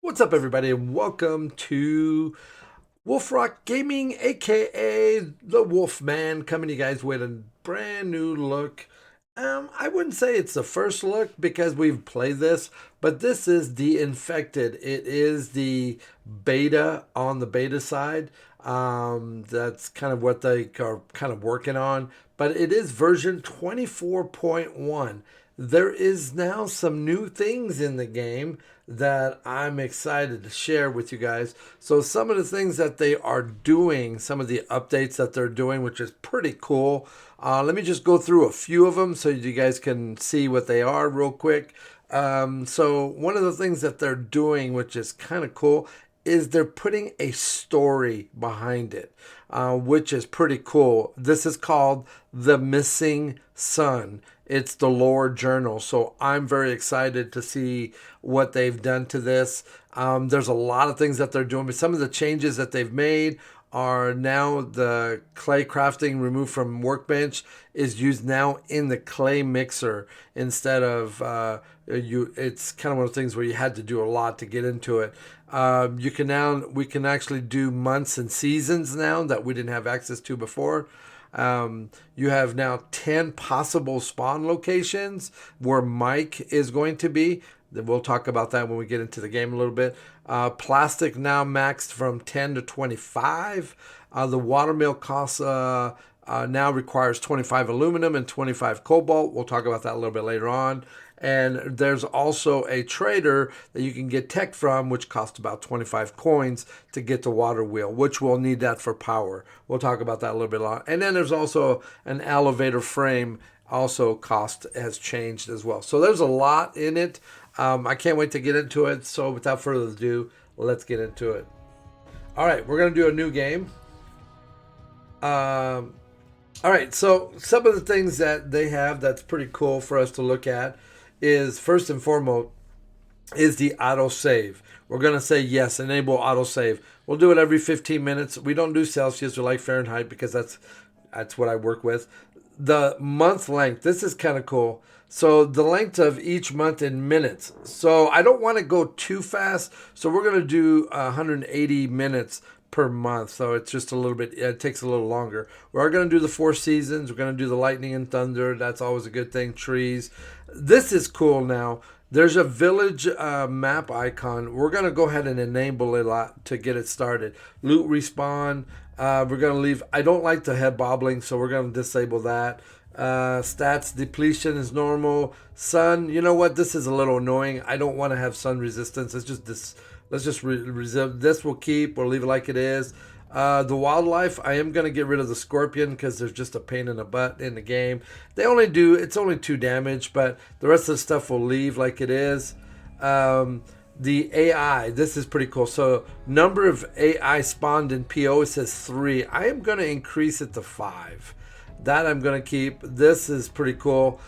What's up, everybody, and welcome to Wolf Rock Gaming, aka the Wolfman, coming to you guys with a brand new look. I wouldn't say it's the first look because we've played this, but this is TheInfected. It is the beta on the beta side. That's kind of what they are kind of working on, but it is version 24.1. There is now some new things in the game that I'm excited to share with you guys. So some of the things that they are doing, some of the updates that they're doing, which is pretty cool. Let me just go through a few of them so you guys can see what they are real quick. So one of the things that they're doing, which is kind of cool, is they're putting a story behind it, which is pretty cool. This is called The Missing Son. It's the lore journal. So I'm very excited to see what they've done to this. There's a lot of things that they're doing, but some of the changes that they've made are now the clay crafting removed from workbench is used now in the clay mixer instead of it's kind of one of the things where you had to do a lot to get into it. We can actually do months and seasons now that we didn't have access to before. You have now 10 possible spawn locations where Mike is going to be. We'll talk about that when we get into the game a little bit. Plastic now maxed from 10 to 25. The watermill costs now requires 25 aluminum and 25 cobalt. We'll talk about that a little bit later on. And there's also a trader that you can get tech from, which costs about 25 coins to get the water wheel, which we'll need that for power. We'll talk about that a little bit later. And then there's also an elevator frame. Also, cost has changed as well. So there's a lot in it. I can't wait to get into it. So without further ado, let's get into it. All right, we're going to do a new game. All right, so some of the things that they have that's pretty cool for us to look at is, first and foremost, is the autosave. We're going to say yes, enable autosave. We'll do it every 15 minutes. We don't do Celsius or like Fahrenheit because that's what I work with. The month length, this is kind of cool. So the length of each month in minutes. So I don't want to go too fast. So we're going to do 180 minutes per month. So it's just a little bit, it takes a little longer. We're going to do the 4 seasons. We're going to do the lightning and thunder. That's always a good thing. Trees. This is cool now. There's a village map icon. We're going to go ahead and enable it to get it started. Loot respawn. We're going to leave. I don't like the head bobbling, so we're going to disable that. Stats depletion is normal. Sun, you know what? This is a little annoying. I don't want to have sun resistance. It's just this. Let's just reserve. This will keep. We'll leave it like it is. The wildlife, I am going to get rid of the scorpion because there's just a pain in the butt in the game. It's only 2 damage, but the rest of the stuff will leave like it is. The AI, this is pretty cool. So number of AI spawned in PO, it says 3. I am going to increase it to 5. That I'm going to keep. This is pretty cool.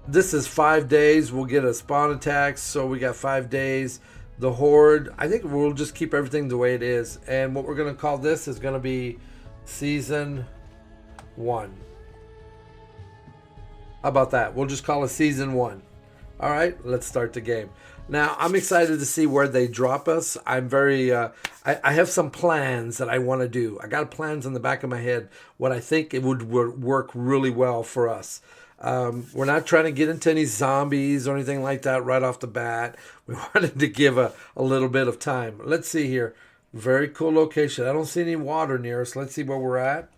This is 5 days. We'll get a spawn attack. So we got 5 days. The horde, I think we'll just keep everything the way it is. And what we're going to call this is going to be season 1. How about that? We'll just call it season 1. All right, let's start the game. Now, I'm excited to see where they drop us. I'm very, I have some plans that I want to do. I got plans in the back of my head, what I think it would work really well for us. We're not trying to get into any zombies or anything like that right off the bat. We wanted to give a little bit of time. Let's see here. Very cool location. I don't see any water near us. Let's see where we're at.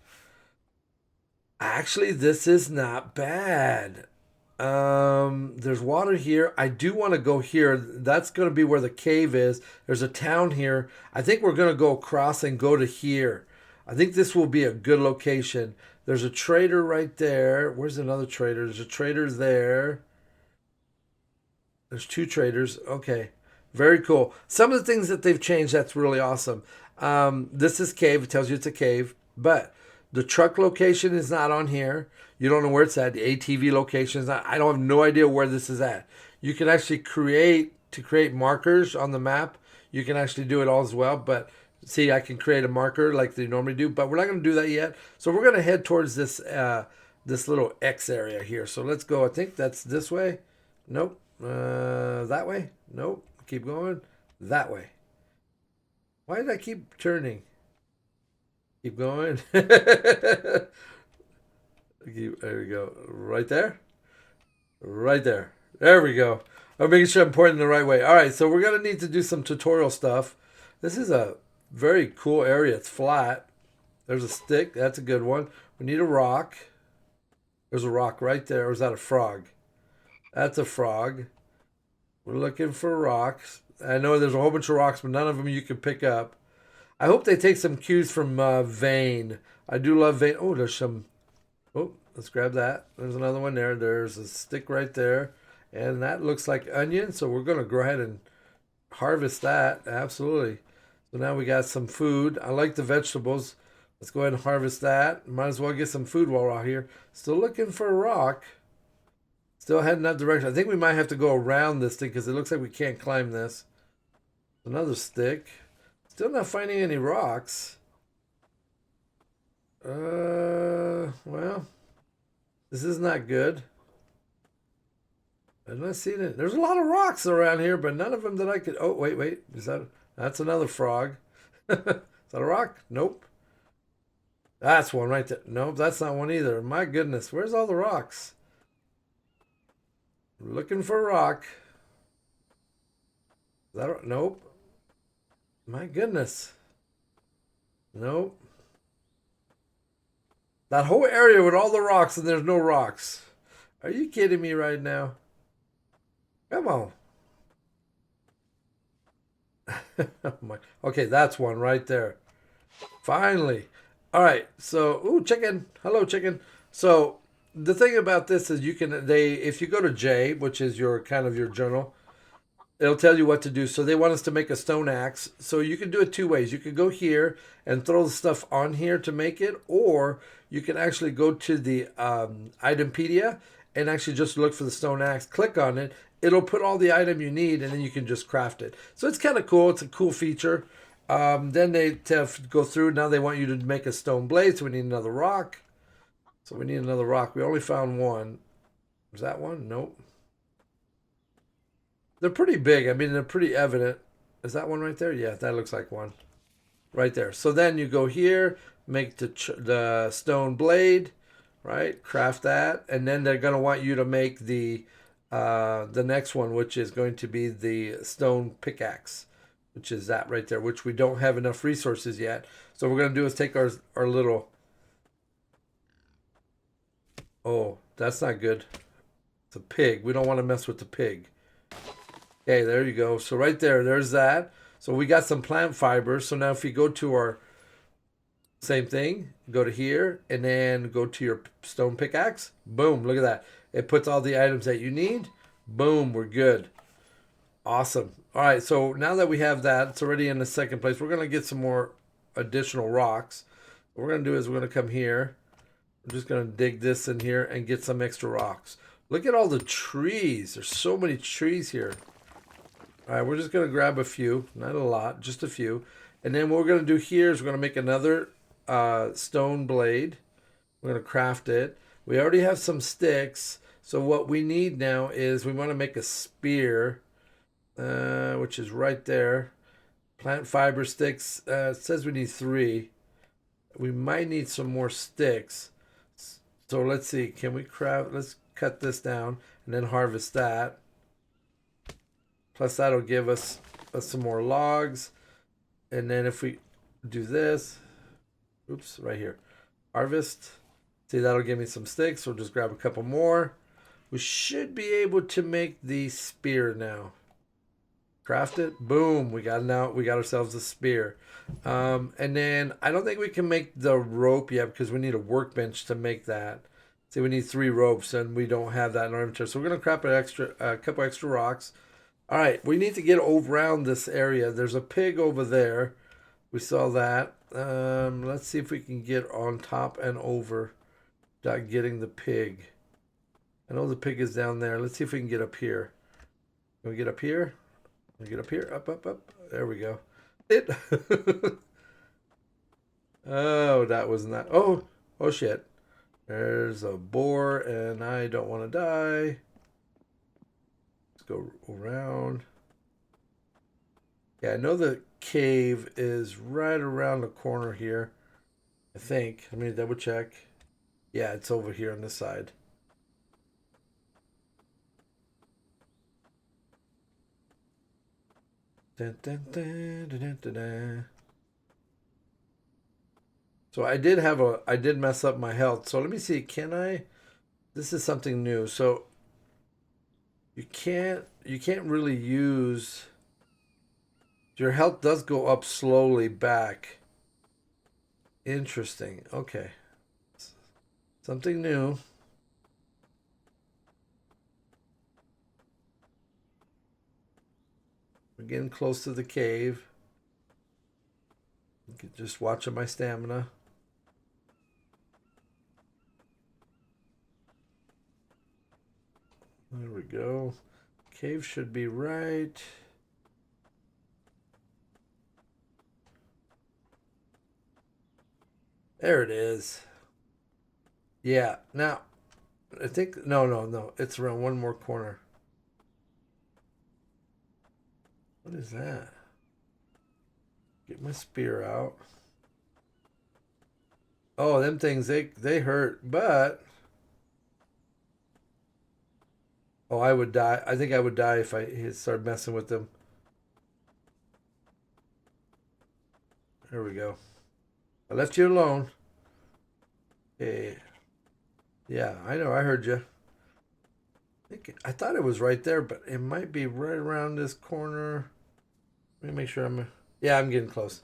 Actually, this is not bad. There's water here. I do want to go here. That's going to be where the cave is. There's a town here. I think we're going to go across and go to here. I think this will be a good location. There's a trader right there. Where's another trader? There's a trader there. There's 2 traders. Okay. Very cool. Some of the things that they've changed, that's really awesome. This is cave. It tells you it's a cave. But the truck location is not on here. You don't know where it's at. The ATV location is not. I don't have no idea where this is at. You can actually create markers on the map. You can actually do it all as well. But See, I can create a marker like they normally do, but we're not going to do that yet. So we're going to head towards this this little X area here. So let's go. I think that's this way. Nope. That way. Nope. Keep going. That way. Why did I keep turning? Keep going. There we go. Right there. Right there. There we go. I'm making sure I'm pointing the right way. All right, so we're going to need to do some tutorial stuff. This is a very cool area. It's flat. There's a stick. That's a good one. We need a rock. There's a rock right there. Or is that a frog? That's a frog. We're looking for rocks. I know there's a whole bunch of rocks, but none of them you can pick up. I hope they take some cues from Vane. I do love Vane. Oh, there's some. Oh, let's grab that. There's another one there. There's a stick right there. And that looks like onion. So we're going to go ahead and harvest that. Absolutely. So now we got some food. I like the vegetables. Let's go ahead and harvest that. Might as well get some food while we're out here. Still looking for a rock. Still heading that direction. I think we might have to go around this thing because it looks like we can't climb this. Another stick. Still not finding any rocks. Well, this is not good. I'm not seeing it. There's a lot of rocks around here, but none of them that I could. Oh, wait. That's another frog. Is that a rock? Nope. That's one right there. Nope, that's not one either. My goodness, where's all the rocks? Looking for a rock. Is that a, nope. My goodness. Nope. That whole area with all the rocks and there's no rocks. Are you kidding me right now? Come on. Okay, that's one right there. Finally. All right. So, ooh, chicken. Hello, chicken. So, the thing about this is you can if you go to J, which is your kind of your journal, it'll tell you what to do. So they want us to make a stone axe. So you can do it two ways. You can go here and throw the stuff on here to make it, or you can actually go to the Itempedia and actually just look for the stone axe. Click on it. It'll put all the item you need, and then you can just craft it. So it's kind of cool. It's a cool feature. Then they go through. Now they want you to make a stone blade, so we need another rock. So we need another rock. We only found one. Was that one? Nope. They're pretty big. I mean, they're pretty evident. Is that one right there? Yeah, that looks like one. Right there. So then you go here, make the stone blade, right? Craft that. And then they're going to want you to make the next one, which is going to be the stone pickaxe, which is that right there, which we don't have enough resources yet. So what we're going to do is take our little... Oh, that's not good. It's a pig. We don't want to mess with the pig. Okay, there you go. So right there's that. So we got some plant fibers. So now if you go to our same thing, go to here and then go to your stone pickaxe. Boom, look at that. It puts all the items that you need. Boom, we're good. Awesome. All right, so now that we have that, it's already in the second place. We're going to get some more additional rocks. What we're going to do is we're going to come here. I'm just going to dig this in here and get some extra rocks. Look at all the trees. There's so many trees here. All right, we're just going to grab a few. Not a lot, just a few. And then what we're going to do here is we're going to make another stone blade. We're going to craft it. We already have some sticks. So what we need now is we want to make a spear, which is right there. Plant fiber sticks. It says we need 3. We might need some more sticks. So let's see. Can we craft? Let's cut this down and then harvest that. Plus that'll give us some more logs. And then if we do this, oops, right here, harvest. See, that'll give me some sticks. We'll just grab a couple more. We should be able to make the spear now. Craft it. Boom. We got ourselves a spear. And then I don't think we can make the rope yet because we need a workbench to make that. See, we need 3 ropes and we don't have that in our inventory. So we're going to craft a couple extra rocks. All right, we need to get around this area. There's a pig over there. We saw that. Let's see if we can get on top and over without getting the pig. I know the pig is down there. Let's see if we can get up here. Can we get up here? Can we get up here? Up. There we go. Oh, that was not. Oh, oh shit. There's a boar, and I don't want to die. Let's go around. Yeah, I know the cave is right around the corner here. I think. Let me double check. Yeah, it's over here on this side. Dun, dun, dun, dun, dun, dun, dun. So I did mess up my health. So let me see. Can I? This is something new. So you can't really use. Your health does go up slowly back. Interesting. Okay. Something new. We're getting close to the cave. Just watching my stamina. There we go. Cave should be right. There it is. Yeah. Now, I think no. It's around one more corner. What is that? Get my spear out. Oh, them things they hurt, but oh, I would die. I think I would die if I started messing with them. There we go. I left you alone. Hey, yeah, I know. I heard you. I thought it was right there, but it might be right around this corner. Let me make sure I'm. Yeah, I'm getting close.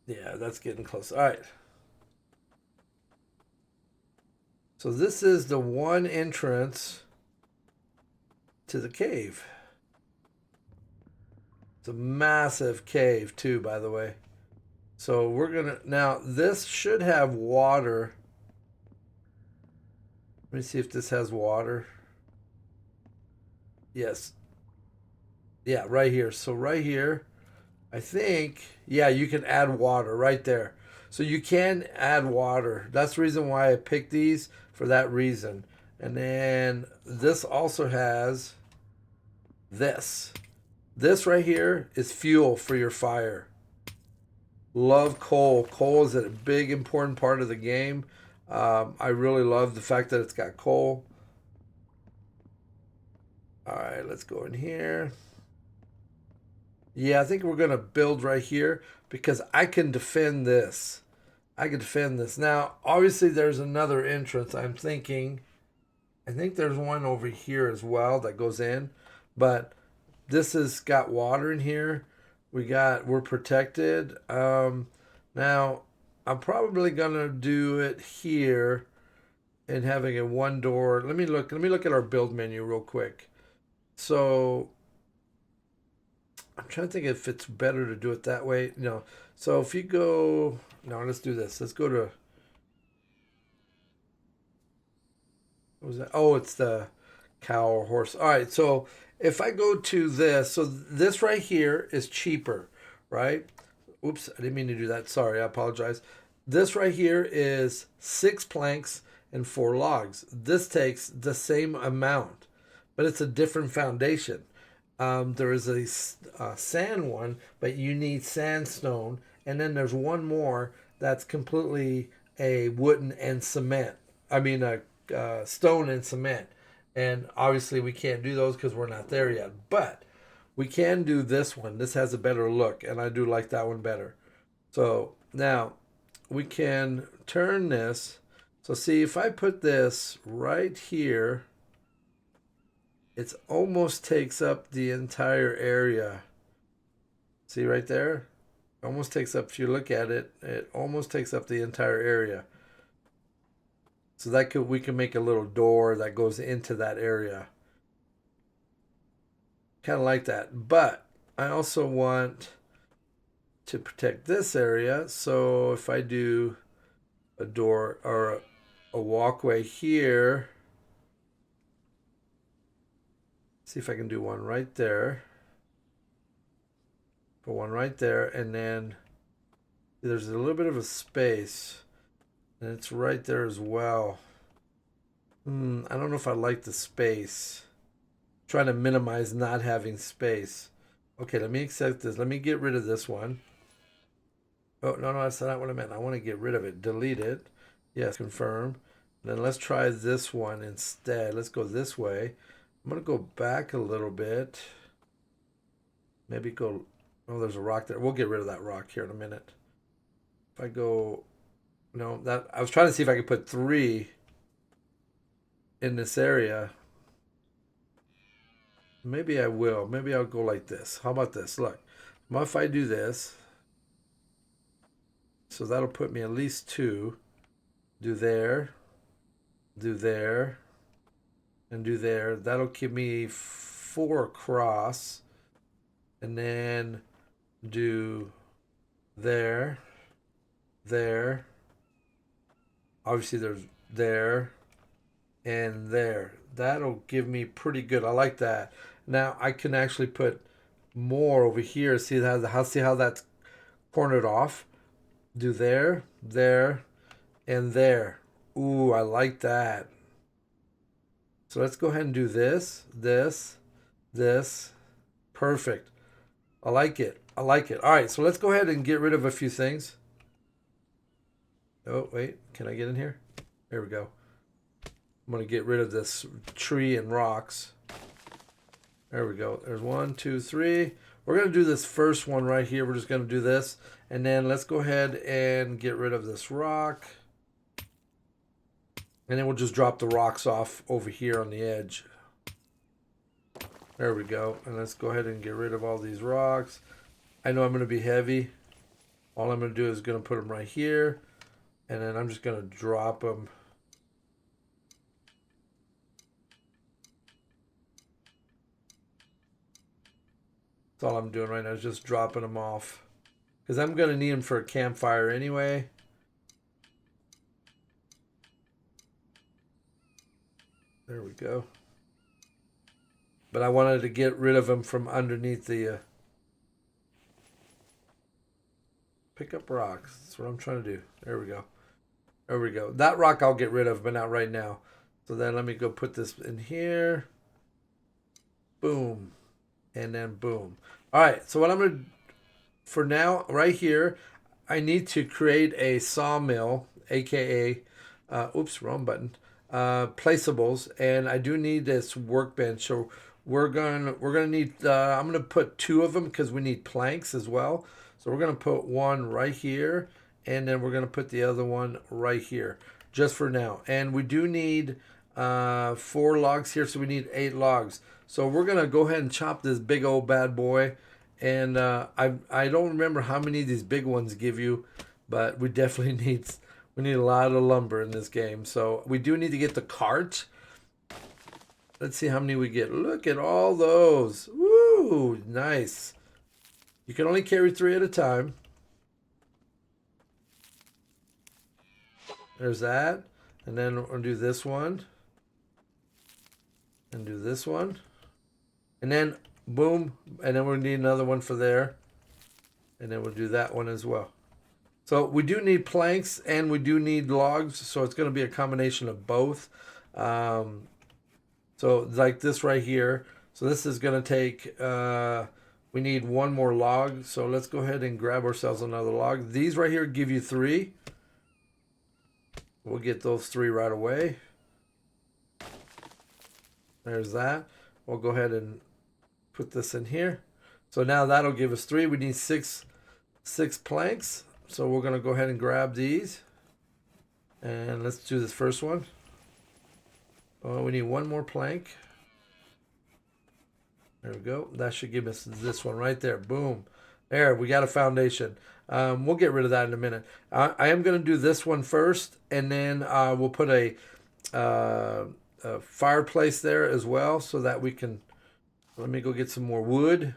Yeah, that's getting close. All right. So this is the one entrance to the cave. It's a massive cave too, by the way. So we're gonna now. This should have water. Let me see if this has water. Yes. Yeah, right here. So right here, I think, yeah, you can add water right there. So you can add water. That's the reason why I picked these for that reason. And then this also has this. This right here is fuel for your fire. Love coal. Coal is a big important part of the game. I really love the fact that it's got coal. All right, let's go in here. Yeah, I think we're going to build right here because I can defend this. I can defend this. Now, obviously, there's another entrance. I'm thinking, I think there's one over here as well that goes in, but this has got water in here. We're protected. Now, I'm probably gonna do it here and having a one door. Let me look at our build menu real quick. So I'm trying to think if it's better to do it that way. No. So if you go, no, let's do this. Let's go to, what was that? Oh, it's the cow or horse. All right. So if I go to this, so this right here is cheaper, right? Oops, I didn't mean to do that. Sorry, I apologize. This right here is 6 planks and 4 logs. This takes the same amount, but it's a different foundation. There is a sand one, but you need sandstone, and then there's one more that's completely a wooden and cement. I mean, a stone and cement. And obviously, we can't do those because we're not there yet. But we can do this one. This has a better look, and I do like that one better. So now we can turn this. So see, if I put this right here, it almost takes up the entire area. See right there? Almost takes up, if you look at it, it almost takes up the entire area. So that could we can make a little door that goes into that area. Kind of like that. But I also want to protect this area. So if I do a door or a walkway here, see if I can do one right there. Put one right there, and then there's a little bit of a space, and it's right there as well. I don't know if I like the space. Trying to minimize not having space. Okay, let me accept this. Let me get rid of this one. Oh, no, that's not what I meant. I want to get rid of it. Delete it. Yes, confirm. Then let's try this one instead. Let's go this way. I'm going to go back a little bit. Maybe go... Oh, there's a rock there. We'll get rid of that rock here in a minute. If I go... No, that I was trying to see if I could put 3 in this area. Maybe I will. Maybe I'll go like this. How about this? Look. What if I do this? So that'll put me at least 2. Do there. Do there. And do there. That'll give me 4 across. And then do there. There. Obviously there's there. And there. That'll give me pretty good. I like that. Now I can actually put more over here. See how that's cornered off? Do there, there, and there. Ooh, I like that. So let's go ahead and do this, this, this. Perfect. I like it. I like it. All right, so let's go ahead and get rid of a few things. Oh, wait. Can I get in here? There we go. I'm going to get rid of this tree and rocks. There we go. There's 1, 2, 3. We're going to do this first one right here. We're just going to do this. And then let's go ahead and get rid of this rock. And then we'll just drop the rocks off over here on the edge. There we go. And let's go ahead and get rid of all these rocks. I know I'm going to be heavy. All I'm going to do is going to put them right here. And then I'm just going to drop them. That's all I'm doing right now is just dropping them off. Because I'm going to need them for a campfire anyway. There we go. But I wanted to get rid of them from underneath the... pick up rocks. That's what I'm trying to do. There we go. There we go. That rock I'll get rid of, but not right now. So then let me go put this in here. Boom. And then boom. All right. So what I'm going to... For now, right here, I need to create a sawmill, aka... oops, wrong button. Placeables, and I do need this workbench. So we're gonna need. I'm gonna put 2 of them because we need planks as well. So we're gonna put one right here, and then we're gonna put the other one right here, just for now. And we do need 4 logs here, so we need 8 logs. So we're gonna go ahead and chop this big old bad boy. And I don't remember how many of these big ones give you, but we definitely need. We need a lot of lumber in this game. So we do need to get the cart. Let's see how many we get. Look at all those. Woo, nice. You can only carry 3 at a time. There's that. And then we're going to do this one. And do this one. And then, boom. And then we'll need another one for there. And then we'll do that one as well. So we do need planks and we do need logs. So it's going to be a combination of both. So like this right here. So this is going to take, we need 1 more log. So let's go ahead and grab ourselves another log. These right here give you 3. We'll get those 3 right away. There's that. We'll go ahead and put this in here. So now that'll give us 3. We need 6 planks. So we're going to go ahead and grab these. And let's do this first one. Oh, we need 1 more plank. There we go. That should give us this one right there. Boom. There, we got a foundation. We'll get rid of that in a minute. I am going to do this one first. And then we'll put a fireplace there as well. So that we can... Let me go get some more wood.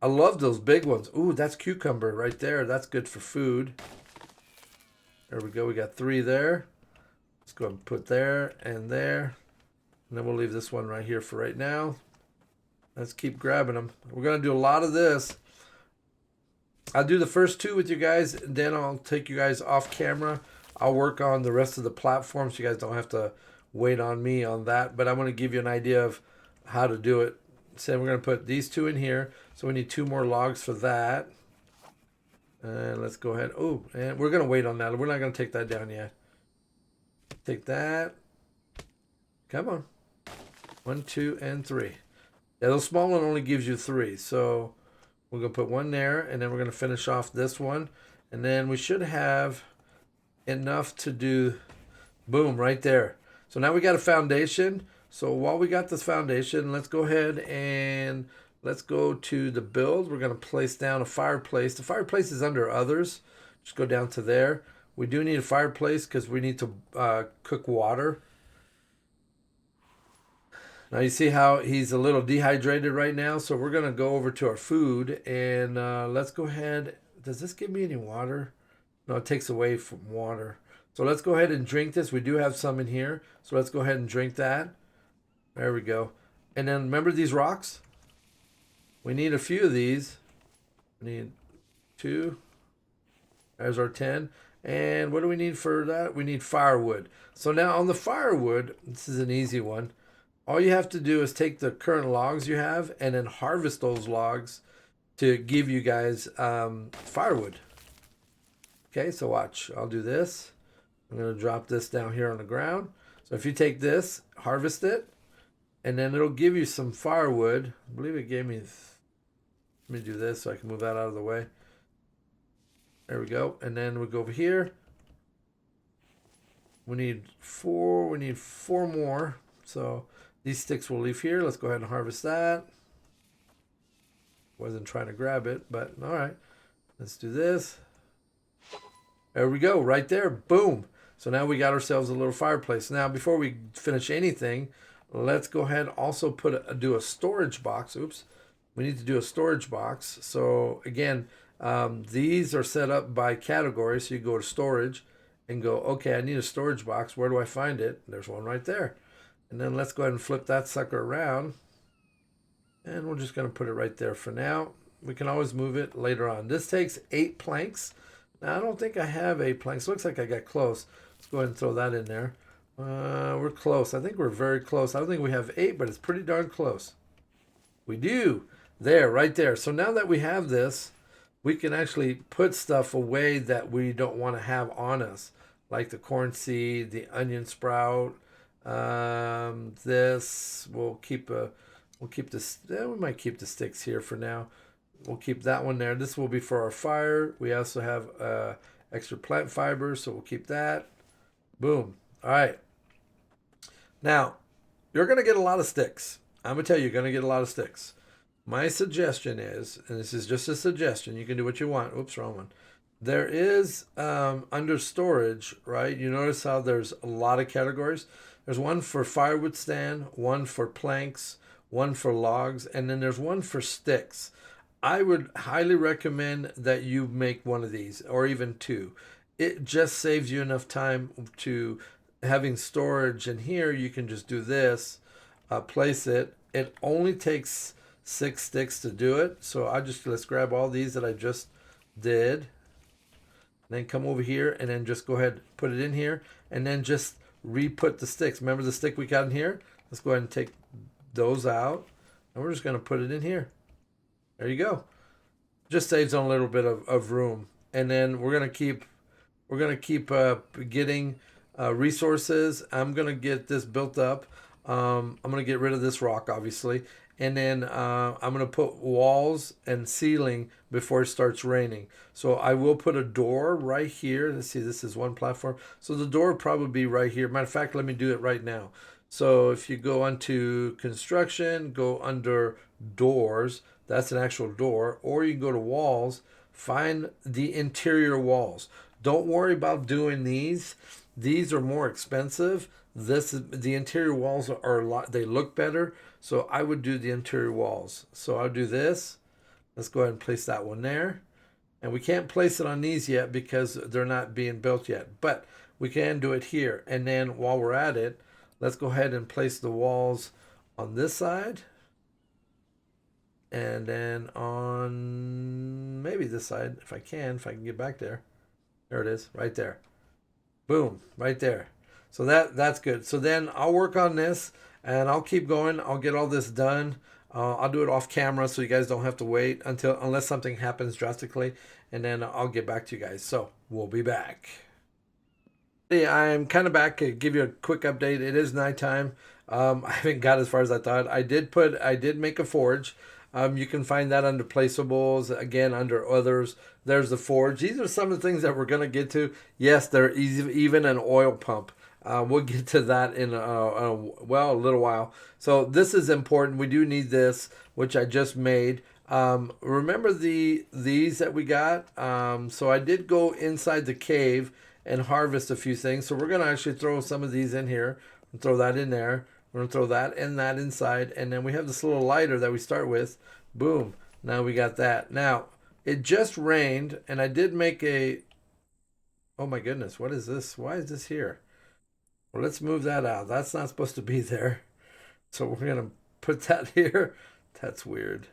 I love those big ones. Ooh, that's cucumber right there. That's good for food. There we go. We got 3 there. Let's go and put there and there. And then we'll leave this one right here for right now. Let's keep grabbing them. We're going to do a lot of this. I'll do the first two with you guys, and then I'll take you guys off camera. I'll work on the rest of the platforms. So you guys don't have to wait on me on that. But I want to give you an idea of how to do it. So we're going to put these two in here. So we need 2 more logs for that. And let's go ahead. Oh, and we're going to wait on that. We're not going to take that down yet. Take that. Come on. 1, 2, and 3. Yeah, the small one only gives you 3. So we're going to put 1 there, and then we're going to finish off this one. And then we should have enough to do, boom, right there. So now we got a foundation. So while we got this foundation, let's go ahead and let's go to the build. We're going to place down a fireplace. The fireplace is under others. Just go down to there. We do need a fireplace because we need to cook water. Now you see how he's a little dehydrated right now. So we're going to go over to our food and let's go ahead. Does this give me any water? No, it takes away from water. So let's go ahead and drink this. We do have some in here. So let's go ahead and drink that. There we go. And then remember these rocks? We need a few of these. We need 2. There's our 10. And what do we need for that? We need firewood. So now on the firewood, this is an easy one. All you have to do is take the current logs you have and then harvest those logs to give you guys firewood. Okay, so watch. I'll do this. I'm going to drop this down here on the ground. So if you take this, harvest it, and then it'll give you some firewood. I believe it gave me... Let me do this so I can move that out of the way. There we go. And then we go over here. We need 4. We need 4 more. So these sticks will leave here. Let's go ahead and harvest that. Wasn't trying to grab it, but all right. Let's do this. There we go, right there. Boom. So now we got ourselves a little fireplace. Now, before we finish anything, let's go ahead and also do a storage box. Oops. We need to do a storage box. So again, these are set up by category. So you go to storage and go, okay, I need a storage box. Where do I find it? There's one right there. And then let's go ahead and flip that sucker around. And we're just going to put it right there for now. We can always move it later on. This takes 8 planks. Now, I don't think I have 8 planks. Looks like I got close. Let's go ahead and throw that in there. We're close. I think we're very close. I don't think we have 8, but it's pretty darn close. We do. There, right there. So now that we have this, we can actually put stuff away that we don't want to have on us, like the corn seed, the onion sprout. This we'll keep this. We might keep the sticks here for now. We'll keep that one there. This will be for our fire. We also have extra plant fibers, so we'll keep that. Boom. All right. Now, you're going to get a lot of sticks. I'm going to tell you, you're going to get a lot of sticks. My suggestion is, and this is just a suggestion, you can do what you want. Oops, wrong one. There is, under storage, right? You notice how there's a lot of categories. There's one for firewood stand, one for planks, one for logs, and then there's one for sticks. I would highly recommend that you make one of these, or even 2. It just saves you enough time to having storage. And here you can just do this, place it. It only takes 6 sticks to do it. So let's grab all these that I just did. Then come over here and then just go ahead, put it in here, and then just re-put the sticks. Remember the stick we got in here? Let's go ahead and take those out, and we're just going to put it in here. There you go. Just saves on a little bit of room. And then we're going to keep getting resources. I'm going to get this built up. I'm going to get rid of this rock, obviously. And then I'm going to put walls and ceiling before it starts raining. So I will put a door right here. Let's see, this is one platform. So the door will probably be right here. Matter of fact, let me do it right now. So if you go onto construction, go under doors, that's an actual door, or you can go to walls, find the interior walls. Don't worry about doing these. These are more expensive. The interior walls are a lot, they look better. So I would do the interior walls. So I'll do this. Let's go ahead and place that one there. And we can't place it on these yet because they're not being built yet. But we can do it here. And then while we're at it, let's go ahead and place the walls on this side. And then on maybe this side, if I can get back there. There it is, right there. Boom, right there. So that's good. So then I'll work on this and I'll keep going. I'll get all this done. I'll do it off camera so you guys don't have to wait until unless something happens drastically, and then I'll get back to you guys. So we'll be back. Hey, I'm kind of back to give you a quick update. It is nighttime. I haven't got as far as I thought. I did make a forge. You can find that under placeables. Again, under others, there's the forge. These are some of the things that we're gonna get to. Yes, there is even an oil pump. We'll get to that in a little while. So this is important. We do need this, which I just made. Remember these that we got? So I did go inside the cave and harvest a few things. So we're gonna actually throw some of these in here and throw that in there. We're gonna throw that and that inside, and then we have this little lighter that we start with. Boom. Now we got that. Now it just rained, and I did make a. Oh my goodness, what is this? Why is this here? Well, let's move that out. That's not supposed to be there. So we're gonna put that here. That's weird.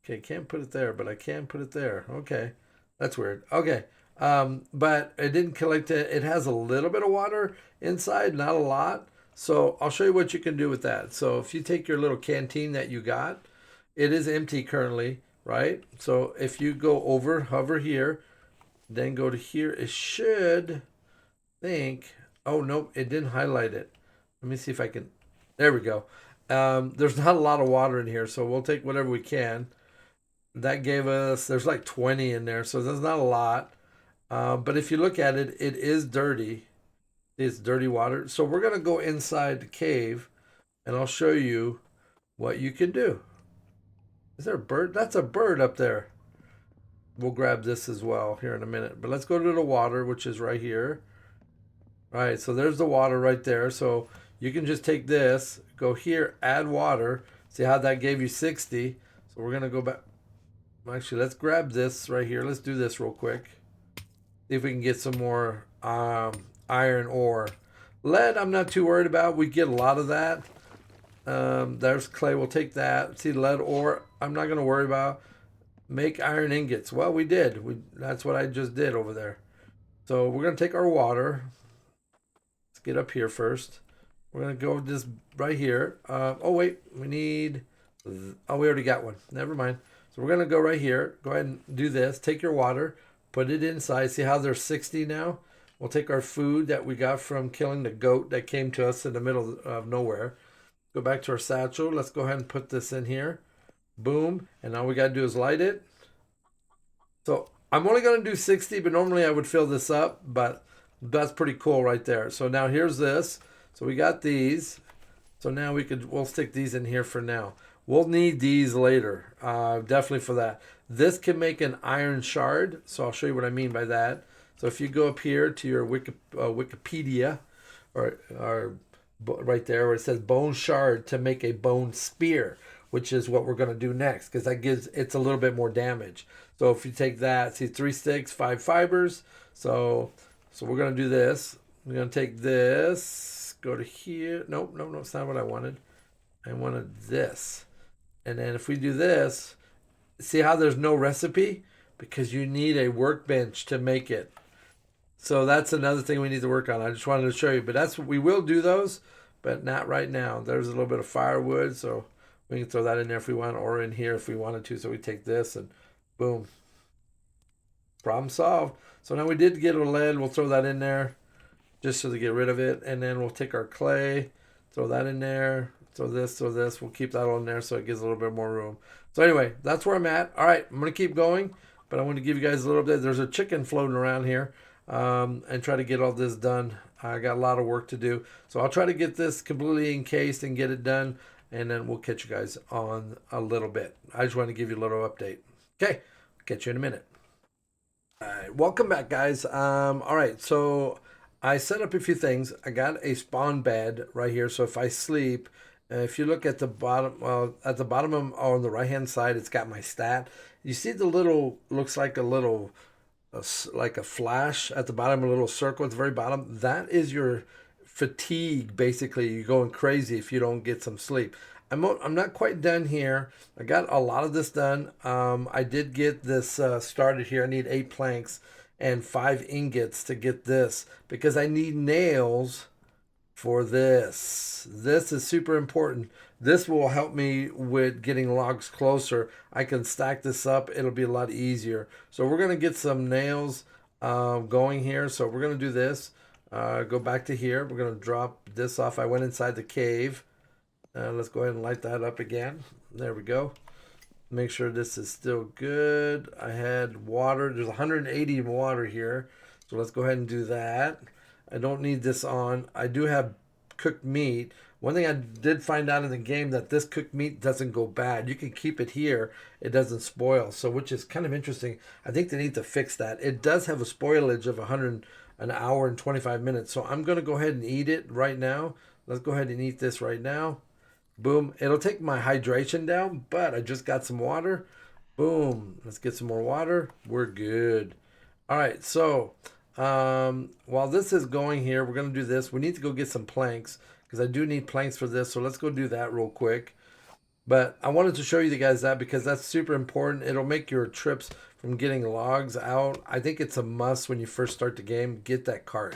Okay, can't put it there, but I can put it there. Okay, that's weird. Okay, but it didn't collect it. It has a little bit of water inside, not a lot. So I'll show you what you can do with that. So if you take your little canteen that you got, it is empty currently, right? So if you go over, hover here, then go to here, it should think. Oh no, it didn't highlight it. Let me see if I can. There we go. There's not a lot of water in here, so we'll take whatever we can. That gave us, there's like 20 in there, so there's not a lot. But if you look at it, it is dirty. It's dirty water. So we're going to go inside the cave, and I'll show you what you can do. Is there a bird? That's a bird up there. We'll grab this as well here in a minute. But let's go to the water, which is right here. All right, so there's the water right there. So you can just take this, go here, add water. See how that gave you 60. So we're going to go back. Actually, let's grab this right here. Let's do this real quick. See if we can get some more iron ore. Lead, I'm not too worried about. We get a lot of that. There's clay. We'll take that. See, lead ore, I'm not going to worry about. Make iron ingots. Well, we did. That's what I just did over there. So we're going to take our water. Let's get up here first. We're going to go just right here. Oh, wait. We need... Oh, we already got one. Never mind. So we're going to go right here. Go ahead and do this. Take your water. Put it inside. See how there's 60 now? We'll take our food that we got from killing the goat that came to us in the middle of nowhere. Go back to our satchel. Let's go ahead and put this in here. Boom. And all we got to do is light it. So I'm only going to do 60, but normally I would fill this up. But that's pretty cool right there. So now here's this. So we got these. So now we'll stick these in here for now. We'll need these later, definitely for that. This can make an iron shard, so I'll show you what I mean by that. So if you go up here to your Wikipedia, or right there where it says bone shard to make a bone spear, which is what we're going to do next, because it's a little bit more damage. So if you take that, see 3 sticks, 5 fibers. So we're going to do this. We're going to take this, go to here. Nope, it's not what I wanted. I wanted this. And then if we do this, see how there's no recipe? Because you need a workbench to make it. So that's another thing we need to work on. I just wanted to show you. But we will do those, but not right now. There's a little bit of firewood, so we can throw that in there if we want, or in here if we wanted to. So we take this and boom. Problem solved. So now we did get a lead. We'll throw that in there just so to get rid of it. And then we'll take our clay, throw that in there. So this. We'll keep that on there so it gives a little bit more room. So anyway, that's where I'm at. All right, I'm going to keep going, but I want to give you guys a little bit. There's a chicken floating around here and try to get all this done. I got a lot of work to do. So I'll try to get this completely encased and get it done, and then we'll catch you guys on a little bit. I just want to give you a little update. Okay, catch you in a minute. All right, welcome back, guys. All right, so I set up a few things. I got a spawn bed right here, so if I sleep... if you look at the bottom, on the right hand side, it's got my stat. You see the little, looks like a little, like a flash at the bottom, a little circle at the very bottom. That is your fatigue, basically. You're going crazy if you don't get some sleep. I'm not quite done here. I got a lot of this done. I did get this started here. I need 8 planks and 5 ingots to get this because I need nails for this. This is super important. This will help me with getting logs closer. I can stack this up. It'll be a lot easier. So we're gonna get some nails going here. So we're gonna do this. Go back to here. We're gonna drop this off. I went inside the cave. Let's go ahead and light that up again. There we go. Make sure this is still good. I had water. There's 180 water here. So let's go ahead and do that. I don't need this on. I do have cooked meat. One thing I did find out in the game that this cooked meat doesn't go bad. You can keep it here. It doesn't spoil. So which is kind of interesting. I think they need to fix that. It does have a spoilage of an hour and 25 minutes. So I'm going to go ahead and eat it right now. Let's go ahead and eat this right now. Boom. It'll take my hydration down, but I just got some water. Boom. Let's get some more water. We're good. All right. So while this is going here, we're going to do this. We need to go get some planks because I do need planks for this. So let's go do that real quick. But I wanted to show you guys that because that's super important. It'll make your trips from getting logs out. I think it's a must when you first start the game. Get that cart.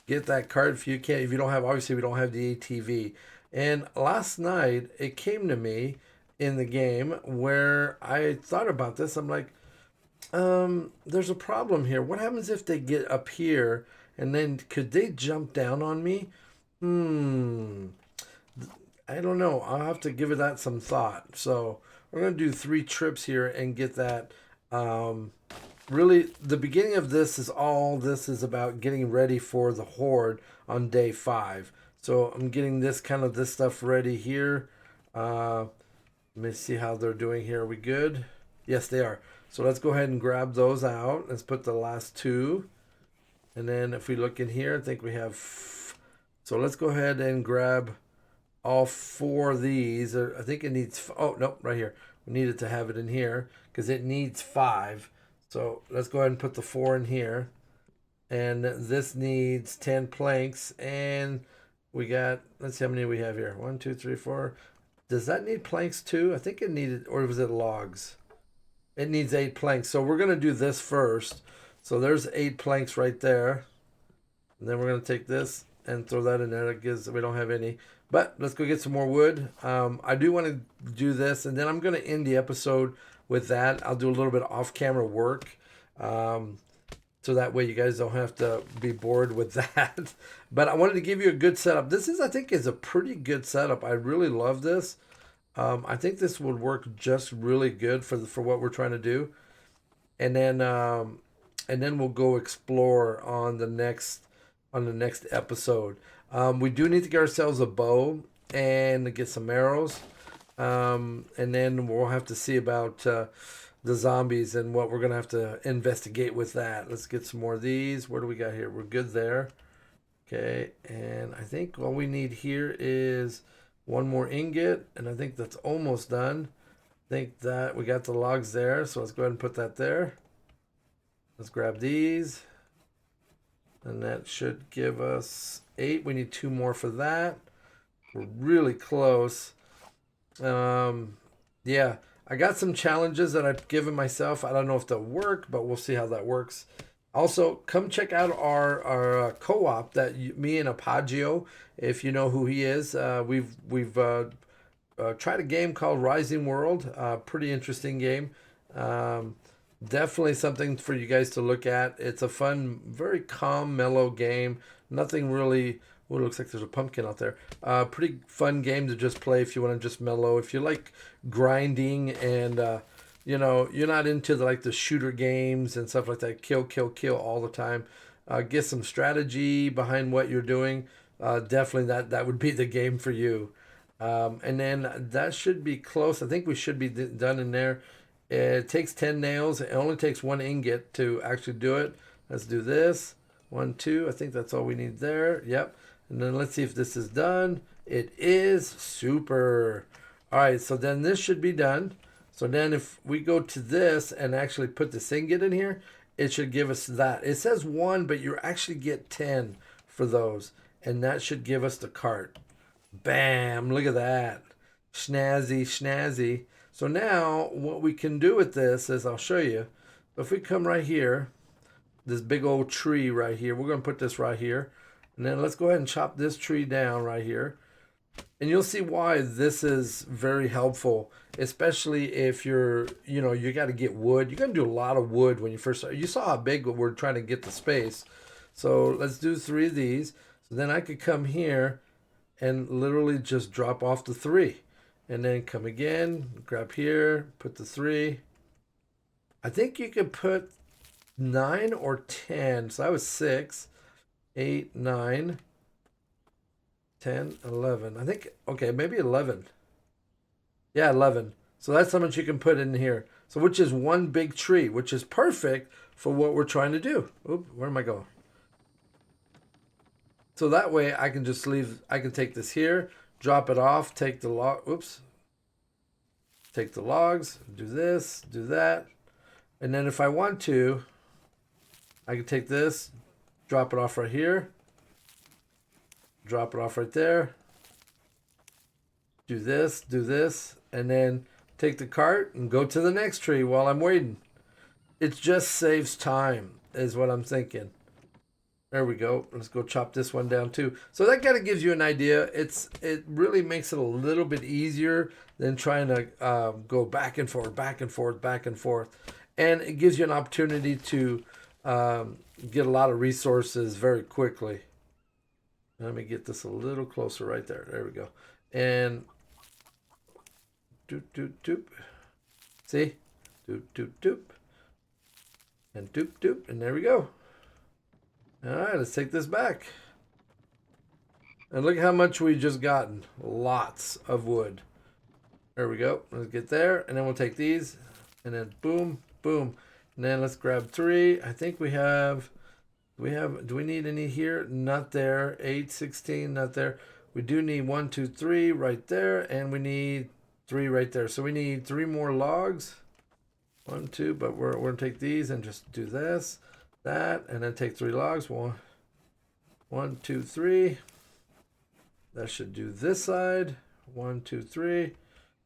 Get that cart if you can. If you don't have, obviously we don't have the ATV. And last night it came to me in the game where I thought about this. I'm like, there's a problem here. What happens if they get up here and then could they jump down on me? I don't know. I'll have to give that some thought. So we're going to do 3 trips here and get that. Really, the beginning of this is all this is about getting ready for the horde on day 5. So I'm getting this stuff ready here. Let me see how they're doing here. Are we good? Yes, they are. So let's go ahead and grab those out. Let's put the last 2. And then if we look in here, I think we have... So let's go ahead and grab all 4 of these. I think it needs... Oh, no, right here. We needed to have it in here because it needs 5. So let's go ahead and put the 4 in here. And this needs 10 planks. And we got... Let's see how many we have here. 1, 2, 3, 4. Does that need planks too? I think it needed... Or was it logs? It needs 8 planks. So we're going to do this first. So there's 8 planks right there. And then we're going to take this and throw that in there. That gives, we don't have any. But let's go get some more wood. I do want to do this. And then I'm going to end the episode with that. I'll do a little bit of off-camera work. So that way you guys don't have to be bored with that. But I wanted to give you a good setup. This is, I think, is a pretty good setup. I really love this. I think this would work just really good for what we're trying to do, and then we'll go explore on the next episode. We do need to get ourselves a bow and get some arrows, and then we'll have to see about the zombies and what we're gonna have to investigate with that. Let's get some more of these. What do we got here? We're good there. Okay, and I think all we need here is 1 more ingot, and I think that's almost done. I think that we got the logs there, so let's go ahead and put that there. Let's grab these, and that should give us 8. We need 2 more for that. We're really close. Yeah, I got some challenges that I've given myself. I don't know if they'll work, but we'll see how that works. Also, come check out our co-op that me and Apagio, if you know who he is. We've tried a game called Rising World. Pretty interesting game. Definitely something for you guys to look at. It's a fun, very calm, mellow game. Nothing really... Oh, it looks like there's a pumpkin out there. Pretty fun game to just play if you want to just mellow. If you like grinding and... you know, you're not into the shooter games and stuff like that. Kill, kill, kill all the time. Get some strategy behind what you're doing. Definitely that would be the game for you. And then that should be close. I think we should be done in there. It takes 10 nails. It only takes 1 ingot to actually do it. Let's do this. 1, 2. I think that's all we need there. Yep. And then let's see if this is done. It is. Super. All right. So then this should be done. So then if we go to this and actually put this ingot in here, it should give us that. It says 1, but you actually get 10 for those. And that should give us the cart. Bam! Look at that. Snazzy, snazzy. So now what we can do with this is, I'll show you. If we come right here, this big old tree right here, we're going to put this right here. And then let's go ahead and chop this tree down right here. And you'll see why this is very helpful, especially if you're, you got to get wood. You're going to do a lot of wood when you first start. You saw how big we're trying to get the space. So let's do 3 of these. So then I could come here and literally just drop off the 3. And then come again, grab here, put the 3. I think you could put 9 or 10. So that was 6, 8, 9, 10, 11. I think, okay, maybe 11. Yeah, 11. So that's how much you can put in here. So which is one big tree, which is perfect for what we're trying to do. Oop, where am I going? So that way I can just leave, I can take this here, drop it off, take the log, oops. Take the logs, do this, do that. And then if I want to, I can take this, drop it off right here, drop it off right there, do this, and then take the cart and go to the next tree while I'm waiting. It just saves time, is what I'm thinking. There we go. Let's go chop this one down too. So that kind of gives you an idea. It really makes it a little bit easier than trying to go back and forth, back and forth, back and forth. And it gives you an opportunity to get a lot of resources very quickly. Let me get this a little closer right there. There we go. And doop, doop, doop. See? Doop, doop, doop. And doop, doop. And there we go. All right, let's take this back. And look at how much we just gotten. Lots of wood. There we go. Let's get there. And then we'll take these. And then boom, boom. And then let's grab 3. I think we have, do we need any here? Not there. 8, 16, not there. We do need 1, 2, 3 right there. And we need 3 right there. So we need 3 more logs. 1, 2, but we're going to take these and just do this. That, and then take 3 logs. 1, 2, 3. That should do this side. 1, 2, 3.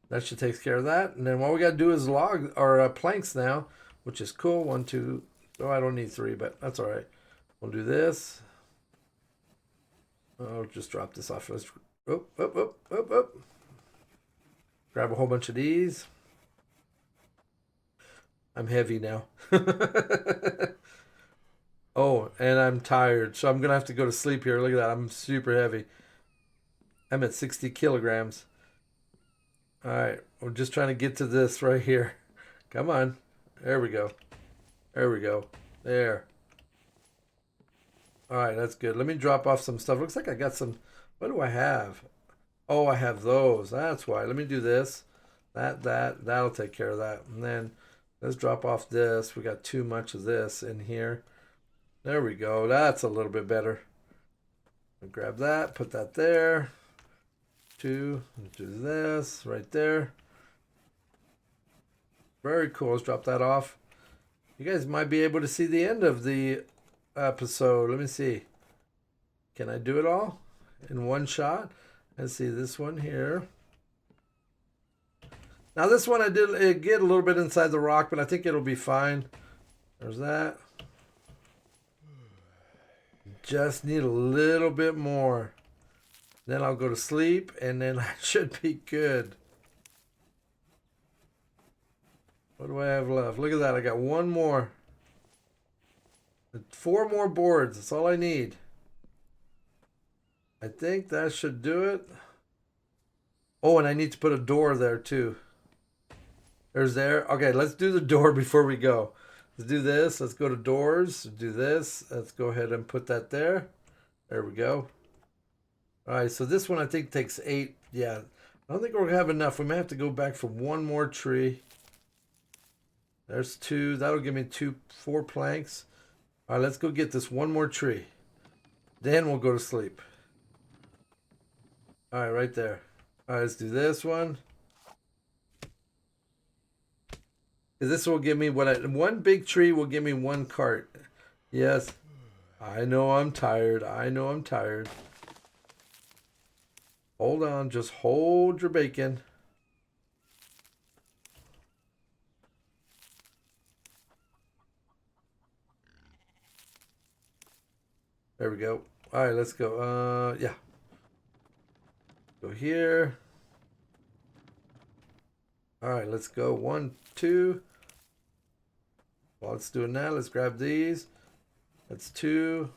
That should take care of that. And then what we got to do is log or planks now, which is cool. 1, 2. Oh, I don't need 3, but that's all right. We'll do this. Oh, just drop this off. Let's up. Grab a whole bunch of these. I'm heavy now. Oh, and I'm tired, so I'm going to have to go to sleep here. Look at that. I'm super heavy. I'm at 60 kilograms. All right. We're just trying to get to this right here. Come on. There we go. There we go. There. All right, that's good. Let me drop off some stuff. Looks like I got some. What do I have? Oh, I have those. That's why. Let me do this. That'll take care of that. And then let's drop off this. We got too much of this in here. There we go. That's a little bit better. I'll grab that, put that there. 2, do this right there. Very cool. Let's drop that off. You guys might be able to see the end of the episode. Let me see. Can I do it all in one shot? Let's see this one here. Now this one I did get a little bit inside the rock, but I think it'll be fine. There's that. Just need a little bit more. Then I'll go to sleep, and then I should be good. What do I have left? Look at that. I got 1 more. 4 more boards. That's all I need. I think that should do it. Oh, and I need to put a door there, too. There's there. Okay, let's do the door before we go. Let's do this. Let's go to doors. Do this. Let's go ahead and put that there. There we go. All right, so this one I think takes 8. Yeah, I don't think we're going to have enough. We may have to go back for 1 more tree. There's 2. That'll give me 4 planks. All right, let's go get this 1 more tree. Then we'll go to sleep. All right, right there. All right, let's do this one. This will give me what 1 big tree will give me 1 cart. Yes. I know I'm tired. I know I'm tired. Hold on. Just hold your bacon. There we go. All right, let's go. Yeah. Go here. All right, let's go. 1, 2. Well, let's do it now. Let's grab these. That's 2.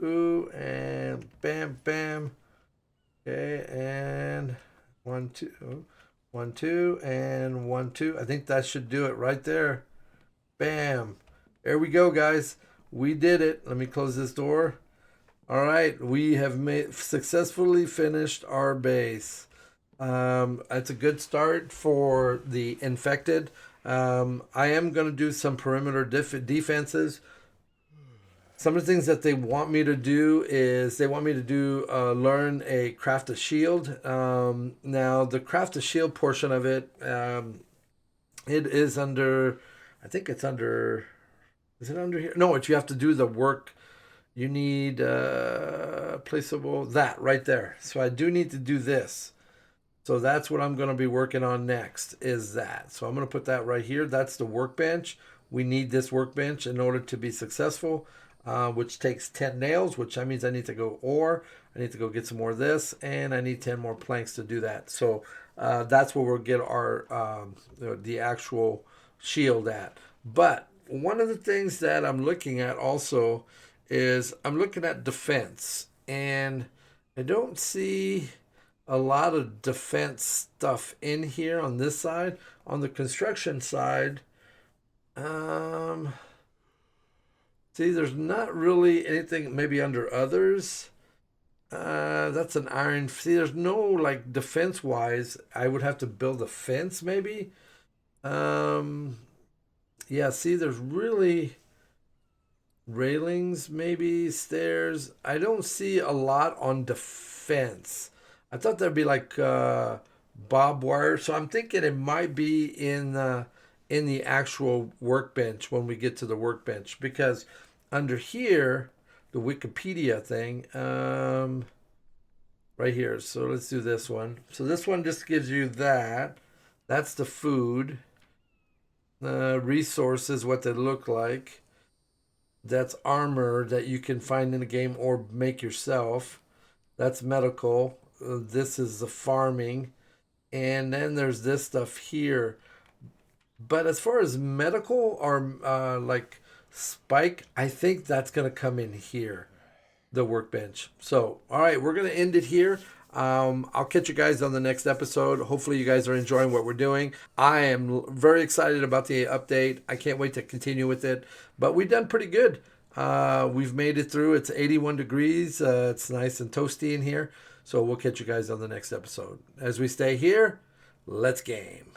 Ooh, and bam, bam. Okay, and 1, 2. 1, 2, and 1, 2. I think that should do it right there. Bam. There we go, guys. We did it. Let me close this door. All right, we have successfully finished our base. It's a good start for the infected. I am going to do some perimeter defenses. Some of the things that they want me to do is they want me to do learn a craft a shield. Now the craft a shield portion of it, it is under. I think it's under. Is it under here? No, it's you have to do the work. You need placeable that right there. So I do need to do this. So that's what I'm going to be working on next is that. So I'm going to put that right here. That's the workbench. We need this workbench in order to be successful, which takes 10 nails, which that means I need to go ore. I need to go get some more of this, and I need 10 more planks to do that. So that's where we'll get our the actual shield at. But one of the things that I'm looking at also is I'm looking at defense, and I don't see a lot of defense stuff in here on this side. On the construction side, see, there's not really anything maybe under others. That's an iron. See, there's no like defense wise. I would have to build a fence maybe. Um, yeah, see, there's really railings, maybe stairs. I don't see a lot on defense. I thought there'd be like barbed wire, so I'm thinking it might be in the actual workbench when we get to the workbench because under here, the Wikipedia thing, right here. So let's do this one. So this one just gives you that. That's the food. Resources, what they look like. That's armor that you can find in the game or make yourself. That's medical. This is the farming. And then there's this stuff here. But as far as medical or like spike, I think that's going to come in here, the workbench. So, all right, we're going to end it here. I'll catch you guys on the next episode. Hopefully, you guys are enjoying what we're doing. I am very excited about the update. I can't wait to continue with it. But we've done pretty good. We've made it through. It's 81 degrees. It's nice and toasty in here. So we'll catch you guys on the next episode. As we stay here, let's game.